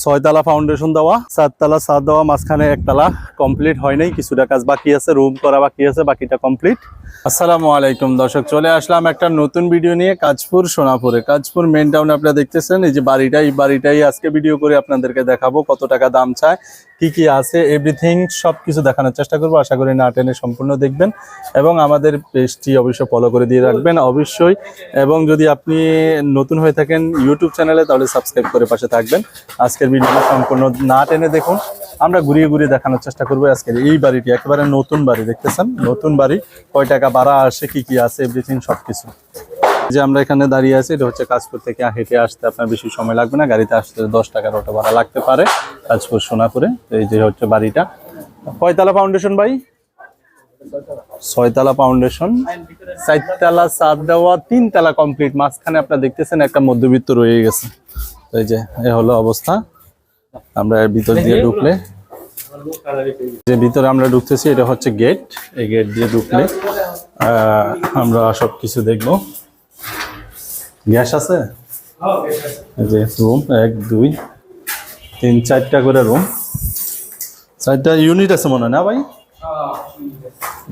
ছয়তলা foundation দেওয়া, 4 তলা ছাদ দেওয়া, মাঝখানে 1 তলা কমপ্লিট হয় নাই, কিছুটা কাজ বাকি আছে, রুম করা বাকি আছে, বাকিটা কমপ্লিট। আসসালামু আলাইকুম দর্শক, চলে আসলাম একটা নতুন ভিডিও নিয়ে কাঁচপুর সোনাপুরে। কাঁচপুর মেন টাউনে আপনারা দেখতেছেন এই যে বাড়িটাই আজকে ভিডিও করে আপনাদেরকে দেখাবো কত টাকা দাম চায়, কি কি আছে, এভরিথিং সবকিছু দেখানোর চেষ্টা করবো। আশা করি না টেনে সম্পূর্ণ দেখবেন এবং আমাদের পেজটি অবশ্যই ফলো করে দিয়ে রাখবেন অবশ্যই। এবং যদি আপনি নতুন হয়ে থাকেন ইউটিউব চ্যানেলে তাহলে সাবস্ক্রাইব করে পাশে থাকবেন। আজকের ভিডিওটা সম্পূর্ণ না টেনে দেখুন, আমরা ঘুরিয়ে ঘুরিয়ে দেখানোর চেষ্টা করবো। আজকের এই বাড়িটি একেবারে নতুন বাড়ি, দেখতেছেন নতুন বাড়ি, কয় টাকা ভাড়া আসে, কি কি আছে, এভরিথিং সবকিছু। যে আমরা এখানে দাঁড়িয়ে আছি এটা হচ্ছে কাঁচপুর থেকে হেঁটে আসতে আপনার বেশি সময় লাগবে না, গাড়িতে আসতে 10 টাকার অটো ভাড়া লাগতে পারে কাঁচপুর সোনাপুরে। এই যে হচ্ছে বাড়িটা, কয়তলা ফাউন্ডেশন ভাই? 6 তলা ফাউন্ডেশন, 4 তলা ছাদ দেওয়া, 3 তলা কমপ্লিট, মাঝখানে আপনারা দেখতেছেন একটা মধ্যবিত্ত রয়ে গেছে। এই যে এই হলো অবস্থা। আমরা এর ভিতর দিয়ে ঢুকলে, যে ভিতরে আমরা ঢুকতেছি এটা হচ্ছে গেট, এই গেট দিয়ে ঢুকলে আমরা সবকিছু দেখবো। গ্যাস আছে, এই যে রুম 1 2 3 4টা করে রুম, 4টা ইউনিট আছে মনে হয় না ভাই?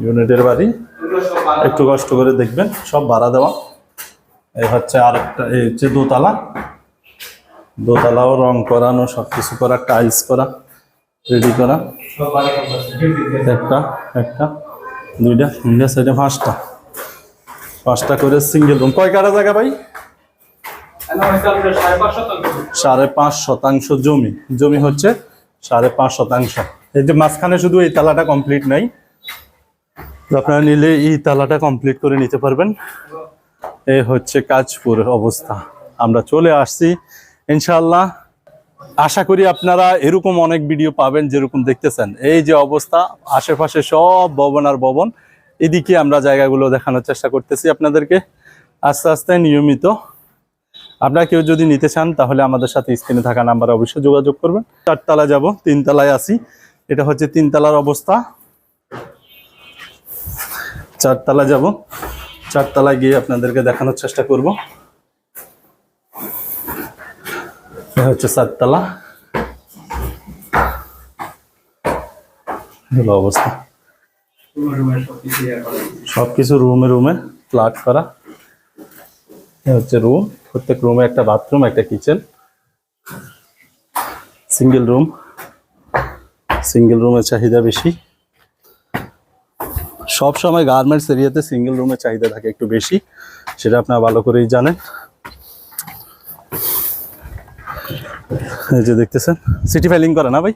ইউনিটের বাড়ি, একটু কষ্ট করে দেখবেন, সব ভাড়া দেওয়া। এই হচ্ছে আরেকটা, এই হচ্ছে দোতলাও রং করানো, সবকিছু করা, টাইলস করা, রেডি করা। একটা 2টা 3টা 4টা 5টা করে সিঙ্গেল রুম। কয় কাঠা জায়গা ভাই? 5.5 শতাংশ জমি হচ্ছে 5.5 শতাংশ। এই যে মাঝখানে শুধু এই তালাটা কমপ্লিট নাই, আপনারা নিলে এই তালাটা কমপ্লিট করে নিতে পারবেন। এই হচ্ছে কাঁচপুরের অবস্থা। আমরা চলে আসছি ইনশাআল্লাহ। আশা করি আপনারা এরকম অনেক ভিডিও পাবেন যেরকম দেখতেছেন। এই যে অবস্থা, আশেপাশে সব ভবন আর ভবন, এদিকে আমরা জায়গাগুলো দেখানোর চেষ্টা করতেছি আপনাদেরকে আস্তে আস্তে নিয়মিত। আপনারা কেউ যদি নিতে চান তাহলে আমাদের সাথে স্ক্রিনে থাকা নাম্বারে অবশ্যই যোগাযোগ করবেন। 4 তলা যাব, 3 তলায় আছি, এটা হচ্ছে 3 তলার অবস্থা। 4 তলা যাব, 4 তলায় গিয়ে আপনাদেরকে দেখানোর চেষ্টা করব। এটা হচ্ছে 4 তলা অবস্থা, সবকিছু রুমে ফ্ল্যাট করা। হচ্ছে রুম, প্রত্যেক রুমে একটা বাথরুম, একটা কিচেন, সিঙ্গেল রুমের চাহিদা বেশি। সব সময় গার্মেন্টস এরিয়াতে সিঙ্গেল রুমের চাহিদা থাকে একটু বেশি, সেটা আপনারা ভালো করেই জানেন। এই যে দেখতেছেন সিটি ফাইলিং করা না ভাই?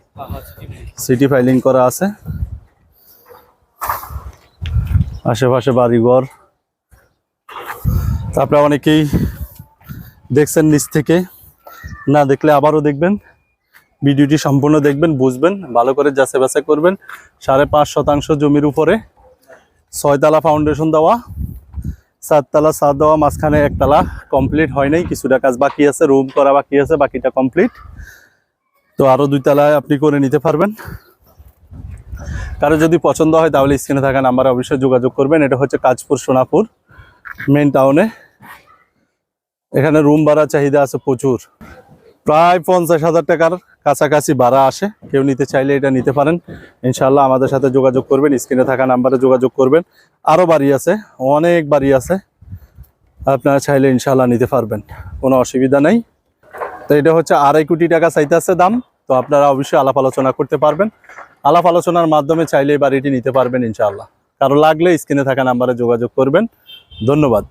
সিটি ফাইলিং করা আছে। আশেপাশে বাড়িঘর, আপনারা অনেকেই দেখছেন নিচ থেকে, না দেখলে আবারও দেখবেন, ভিডিওটি সম্পূর্ণ দেখবেন, বুঝবেন, ভালো করে যাচাই বাছাই করবেন। 5.5 শতাংশ জমির উপরে 6 তলা ফাউন্ডেশন দেওয়া, 4 তলা ছাদ দেওয়া, মাঝখানে 1 তলা কমপ্লিট হয় নাই, কিছুটা কাজ বাকি আছে, রুম করা বাকি আছে, বাকিটা কমপ্লিট। তো আরো 2 তলায় আপনি করে নিতে পারবেন। কারো যদি পছন্দ হয় তাহলে স্ক্রিনে থাকা নাম্বারে অবশ্যই যোগাযোগ করবেন। এটা হচ্ছে কাঁচপুর সোনাপুর মেন টাউনে। এখানে রুম ভাড়া চাহিদা আছে প্রচুর, প্রায় 50,000 টাকার কাছাকাছি ভাড়া আসে। কেউ নিতে চাইলে এটা নিতে পারেন ইনশাআল্লাহ। আমাদের সাথে যোগাযোগ করবেন, স্ক্রিনে থাকা নাম্বারে যোগাযোগ করবেন। আরও বাড়ি আছে, অনেক বাড়ি আছে, আপনারা চাইলে ইনশাআল্লাহ নিতে পারবেন, কোনো অসুবিধা নেই। তো এটা হচ্ছে 2.5 কোটি টাকা চাইতে আছে দাম। তো আপনারা অবশ্যই আলাপ আলোচনা করতে পারবেন, আলাপ আলোচনার মাধ্যমে চাইলে এই বাড়িটি নিতে পারবেন ইনশাআল্লাহ। কারো লাগলে স্ক্রিনে থাকা নাম্বারে যোগাযোগ করবেন। ধন্যবাদ।